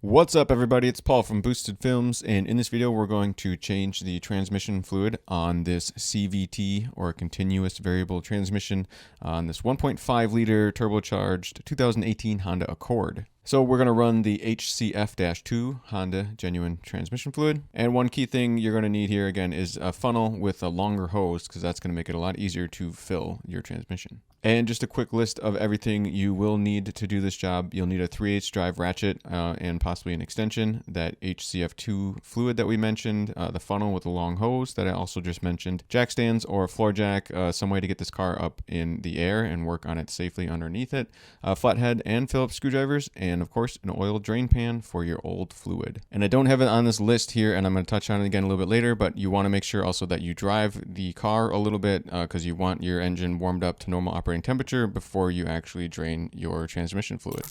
What's up, everybody? It's Paul from Boosted Films, and in this video we're going to change the transmission fluid on this CVT, or continuous variable transmission, on this 1.5 liter turbocharged 2018 Honda Accord. So we're going to run the HCF-2 Honda genuine transmission fluid, and one key thing you're going to need here again is a funnel with a longer hose, because that's going to make it a lot easier to fill your transmission. And just a quick list of everything you will need to do this job. You'll need a 3/8 drive ratchet and possibly an extension, that HCF2 fluid that we mentioned, the funnel with a long hose that I also just mentioned, jack stands or a floor jack, some way to get this car up in the air and work on it safely underneath it, a flathead and Phillips screwdrivers, and of course an oil drain pan for your old fluid. And I don't have it on this list here, and I'm going to touch on it again a little bit later, but you want to make sure also that you drive the car a little bit because you want your engine warmed up to normal operating temperature before you actually drain your transmission fluid.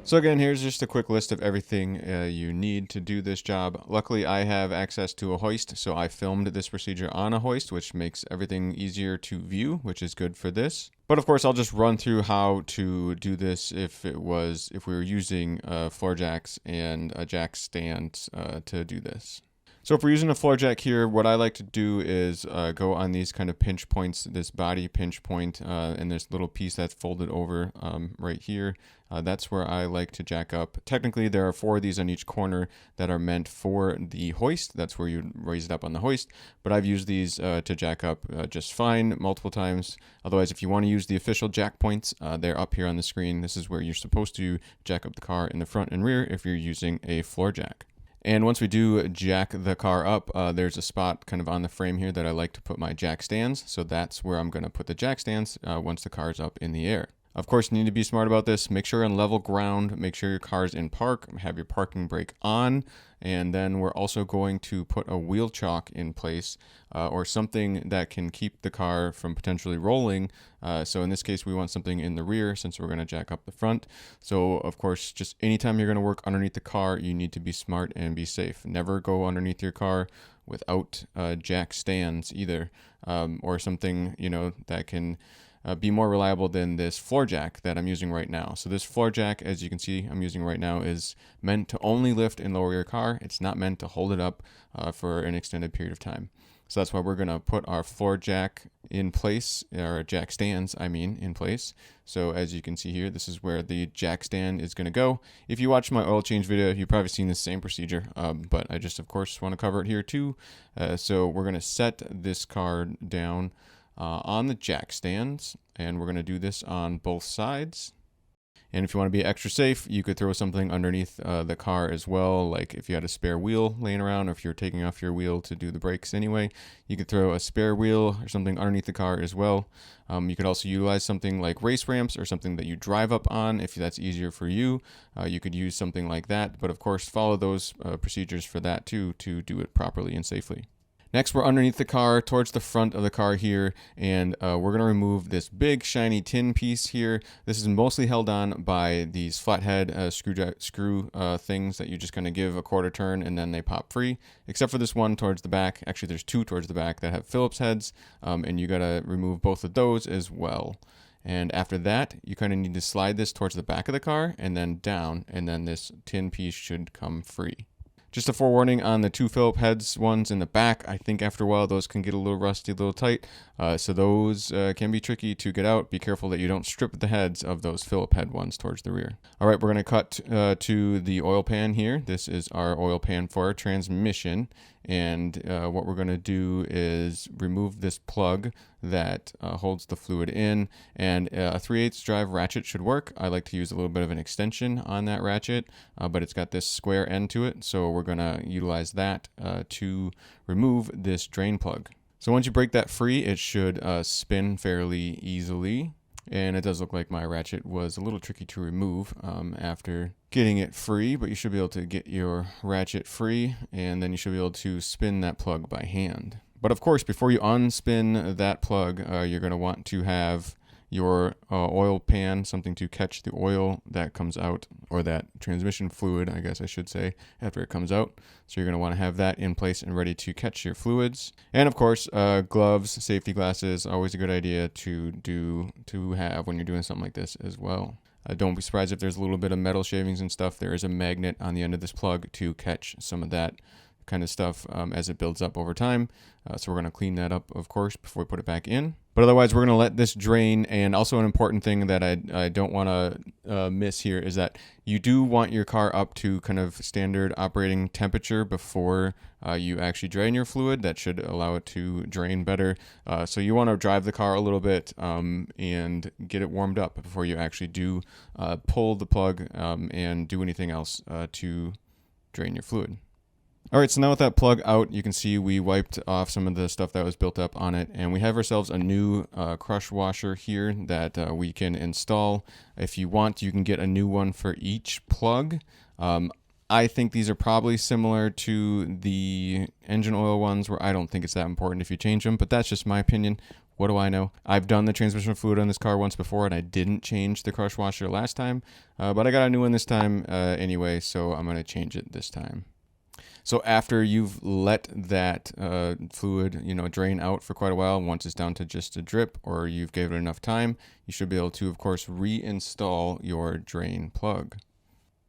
So again, here's just a quick list of everything you need to do this job. Luckily, I have access to a hoist, so I filmed this procedure on a hoist, which makes everything easier to view, which is good for this. But of course, I'll just run through how to do this if we were using floor jacks and a jack stand to do this. So if we're using a floor jack here, what I like to do is go on these kind of pinch points, this body pinch point, and this little piece that's folded over right here. That's where I like to jack up. Technically, there are 4 of these on each corner that are meant for the hoist. That's where you raise it up on the hoist. But I've used these to jack up just fine multiple times. Otherwise, if you want to use the official jack points, they're up here on the screen. This is where you're supposed to jack up the car in the front and rear if you're using a floor jack. And once we do jack the car up, there's a spot kind of on the frame here that I like to put my jack stands. So that's where I'm going to put the jack stands once the car's up in the air. Of course, you need to be smart about this. Make sure you're on level ground. Make sure your car's in park. Have your parking brake on. And then we're also going to put a wheel chock in place or something that can keep the car from potentially rolling. So in this case, we want something in the rear since we're going to jack up the front. So of course, just anytime you're going to work underneath the car, you need to be smart and be safe. Never go underneath your car without jack stands either, or something, that can be more reliable than this floor jack that I'm using right now. So this floor jack, as you can see, I'm using right now is meant to only lift and lower your car. It's not meant to hold it up for an extended period of time. So that's why we're going to put our floor jack in place, or jack stands, in place. So as you can see here, this is where the jack stand is going to go. If you watch my oil change video, you've probably seen the same procedure, but I just, of course, want to cover it here too. So we're going to set this car down on the jack stands, and we're going to do this on both sides. And if you want to be extra safe, you could throw something underneath the car as well, like if you had a spare wheel laying around, or if you're taking off your wheel to do the brakes anyway, you could throw a spare wheel or something underneath the car as well. You could also utilize something like race ramps or something that you drive up on if that's easier for you. You could use something like that, but of course follow those procedures for that too to do it properly and safely. Next, we're underneath the car towards the front of the car here, and we're going to remove this big shiny tin piece here. This is mostly held on by these flathead screw things that you're just going to give a quarter turn and then they pop free, except for this one towards the back. Actually, there's 2 towards the back that have Phillips heads, and you got to remove both of those as well. And after that, you kind of need to slide this towards the back of the car and then down, and then this tin piece should come free. Just a forewarning on the 2 Phillip heads ones in the back. I think after a while those can get a little rusty, a little tight. So those can be tricky to get out. Be careful that you don't strip the heads of those Phillip head ones towards the rear. All right, we're going to cut to the oil pan here. This is our oil pan for our transmission. And what we're going to do is remove this plug that holds the fluid in, and a 3/8 drive ratchet should work. I like to use a little bit of an extension on that ratchet, but it's got this square end to it, so we're going to utilize that to remove this drain plug. So once you break that free, it should spin fairly easily. And it does look like my ratchet was a little tricky to remove after getting it free, but you should be able to get your ratchet free, and then you should be able to spin that plug by hand. But of course, before you unspin that plug, you're going to want to have your oil pan, something to catch the oil that comes out, or that transmission fluid, I guess I should say, after it comes out. So you're going to want to have that in place and ready to catch your fluids. And of course, gloves, safety glasses, always a good idea to have when you're doing something like this as well. Don't be surprised if there's a little bit of metal shavings and stuff. There is a magnet on the end of this plug to catch some of that kind of stuff as it builds up over time. So we're going to clean that up, of course, before we put it back in. But otherwise, we're going to let this drain. And also an important thing that I don't want to miss here is that you do want your car up to kind of standard operating temperature before you actually drain your fluid. That should allow it to drain better. So you want to drive the car a little bit and get it warmed up before you actually do pull the plug and do anything else to drain your fluid. All right, so now with that plug out, you can see we wiped off some of the stuff that was built up on it, and we have ourselves a new crush washer here that we can install. If you want, you can get a new one for each plug. I think these are probably similar to the engine oil ones, where I don't think it's that important if you change them, but that's just my opinion. What do I know? I've done the transmission fluid on this car once before, and I didn't change the crush washer last time, but I got a new one this time anyway, so I'm going to change it this time. So after you've let that fluid, drain out for quite a while, once it's down to just a drip, or you've gave it enough time, you should be able to, of course, reinstall your drain plug.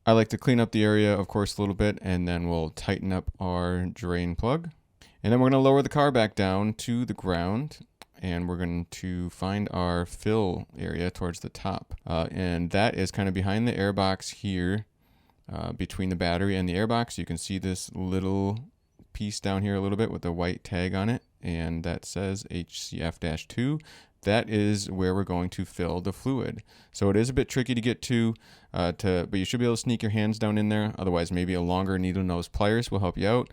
I like to clean up the area, of course, a little bit, and then we'll tighten up our drain plug. And then we're going to lower the car back down to the ground, and we're going to find our fill area towards the top. And that is kind of behind the air box here. Between the battery and the airbox, you can see this little piece down here a little bit with the white tag on it, and that says HCF-2. That is where we're going to fill the fluid. So it is a bit tricky to get to, but you should be able to sneak your hands down in there. Otherwise, maybe a longer needle nose pliers will help you out.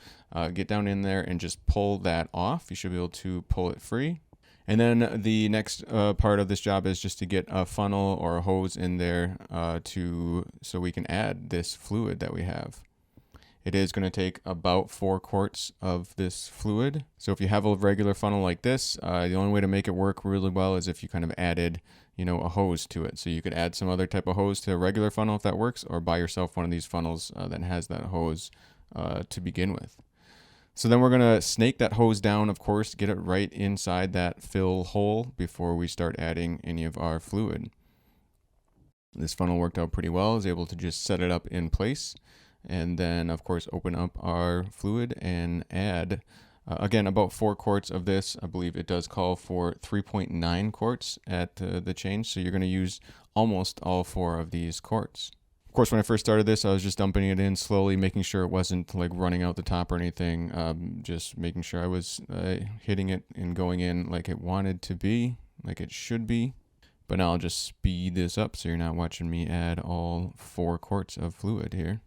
Get down in there and just pull that off. You should be able to pull it free. And then the next part of this job is just to get a funnel or a hose in there so we can add this fluid that we have. It is going to take about 4 quarts of this fluid. So if you have a regular funnel like this, the only way to make it work really well is if you kind of added, a hose to it. So you could add some other type of hose to a regular funnel if that works, or buy yourself one of these funnels that has that hose to begin with. So then we're going to snake that hose down, of course, get it right inside that fill hole before we start adding any of our fluid. This funnel worked out pretty well. I was able to just set it up in place and then, of course, open up our fluid and add, again, about 4 quarts of this. I believe it does call for 3.9 quarts at the change. So you're going to use almost all 4 of these quarts. Of course, when I first started this, I was just dumping it in slowly, making sure it wasn't like running out the top or anything. Just making sure I was hitting it and going in like it wanted to be, like it should be. But now I'll just speed this up so you're not watching me add all 4 quarts of fluid here.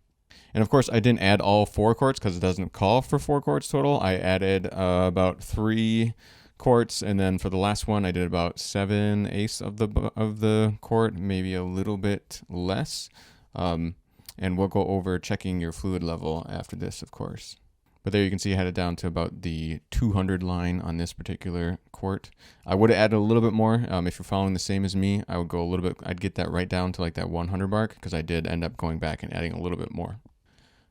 And of course, I didn't add all 4 quarts because it doesn't call for 4 quarts total. I added about 3 quarts, and then for the last one, I did about 7/8 of the quart, maybe a little bit less. And we'll go over checking your fluid level after this, of course. But there you can see I had it down to about the 200 line on this particular quart. I would have added a little bit more. If you're following the same as me, I would go a little bit, I'd get that right down to like that 100 mark, because I did end up going back and adding a little bit more.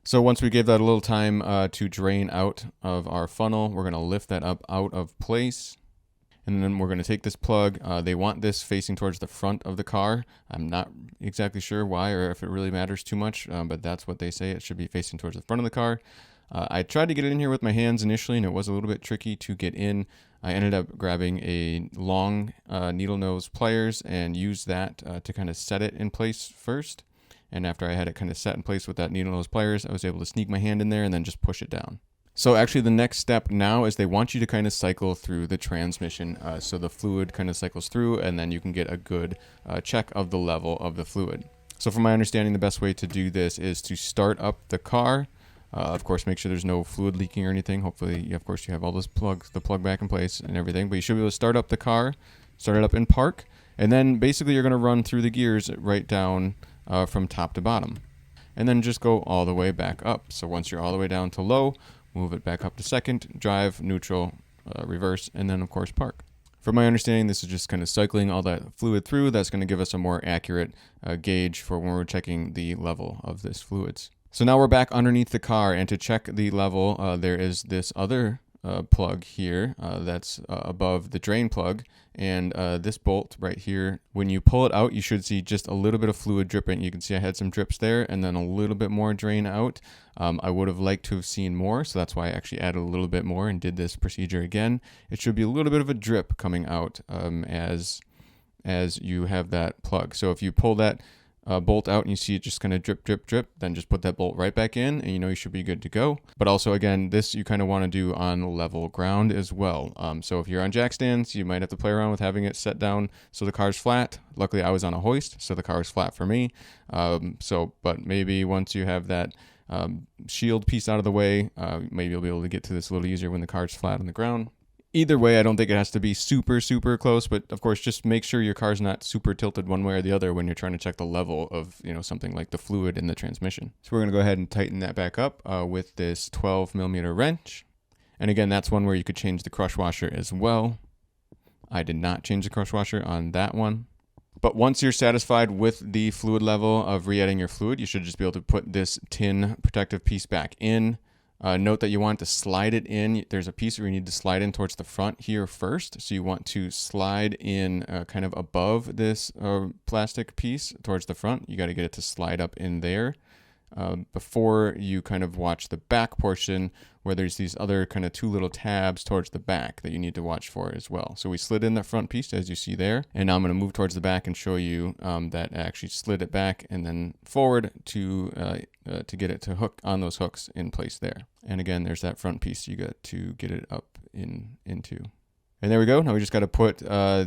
So once we gave that a little time to drain out of our funnel, we're going to lift that up out of place. And then we're going to take this plug. They want this facing towards the front of the car. I'm not exactly sure why or if it really matters too much, but that's what they say. It should be facing towards the front of the car. I tried to get it in here with my hands initially, and it was a little bit tricky to get in. I ended up grabbing a long needle nose pliers and used that to kind of set it in place first. And after I had it kind of set in place with that needle nose pliers, I was able to sneak my hand in there and then just push it down. So actually the next step now is they want you to kind of cycle through the transmission. So the fluid kind of cycles through, and then you can get a good check of the level of the fluid. So from my understanding, the best way to do this is to start up the car. Of course, make sure there's no fluid leaking or anything. Hopefully, of course, you have all those plugs, the plug back in place and everything. But you should be able to start up the car, start it up in park, and then basically you're going to run through the gears right down from top to bottom. And then just go all the way back up. So once you're all the way down to low, move it back up to second, drive, neutral, reverse, and then, of course, park. From my understanding, this is just kind of cycling all that fluid through. That's going to give us a more accurate gauge for when we're checking the level of this fluids. So now we're back underneath the car, and to check the level, there is this other plug here that's above the drain plug, and this bolt right here, when you pull it out, you should see just a little bit of fluid dripping. You can see I had some drips there and then a little bit more drain out. I would have liked to have seen more, so that's why I actually added a little bit more and did this procedure again. It should be a little bit of a drip coming out as you have that plug. So if you pull that bolt out and you see it just kind of drip, drip, drip, then just put that bolt right back in and you should be good to go. But also, again, this you kind of want to do on level ground as well. So if you're on jack stands, you might have to play around with having it set down so the car's flat. Luckily, I was on a hoist, so the car is flat for me. But maybe once you have that shield piece out of the way, maybe you'll be able to get to this a little easier when the car's flat on the ground. Either way, I don't think it has to be super, super close, but of course, just make sure your car's not super tilted one way or the other when you're trying to check the level of, something like the fluid in the transmission. So we're going to go ahead and tighten that back up with this 12 millimeter wrench. And again, that's one where you could change the crush washer as well. I did not change the crush washer on that one. But once you're satisfied with the fluid level of re-adding your fluid, you should just be able to put this tin protective piece back in. Note that you want to slide it in. There's a piece where you need to slide in towards the front here first. So you want to slide in kind of above this plastic piece towards the front. You got to get it to slide up in there before you kind of watch the back portion where there's these other kind of two little tabs towards the back that you need to watch for as well. So we slid in the front piece as you see there. And now I'm going to move towards the back and show you that I actually slid it back and then forward to get it to hook on those hooks in place there. And again, there's that front piece you got to get it up into. And there we go. Now we just got to put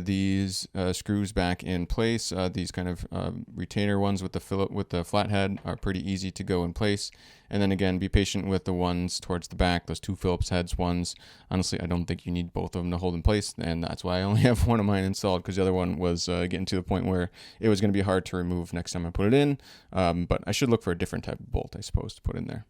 these screws back in place. These kind of retainer ones with the flathead are pretty easy to go in place. And then again, be patient with the ones towards the back, those two Phillips heads ones. Honestly, I don't think you need both of them to hold in place, and that's why I only have one of mine installed, because the other one was getting to the point where it was going to be hard to remove next time I put it in. But I should look for a different type of bolt, I suppose, to put in there.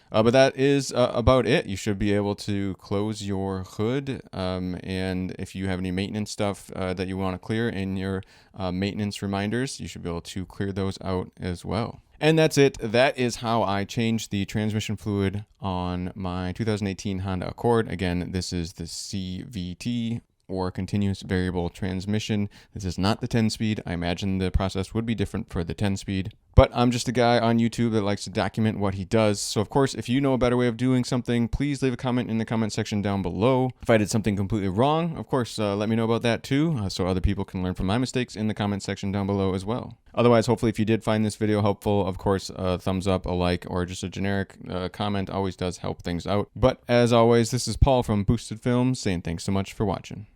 But that is about it. You should be able to close your hood. And if you have any maintenance stuff that you want to clear in your maintenance reminders, you should be able to clear those out as well. And that's it. That is how I changed the transmission fluid on my 2018 Honda Accord. Again, this is the CVT, or continuous variable transmission. This is not the 10-speed. I imagine the process would be different for the 10-speed. But I'm just a guy on YouTube that likes to document what he does. So of course, if you know a better way of doing something, please leave a comment in the comment section down below. If I did something completely wrong, of course, let me know about that too, so other people can learn from my mistakes in the comment section down below as well. Otherwise, hopefully, if you did find this video helpful, of course, a thumbs up, a like, or just a generic comment always does help things out. But as always, this is Paul from Boosted Films saying thanks so much for watching.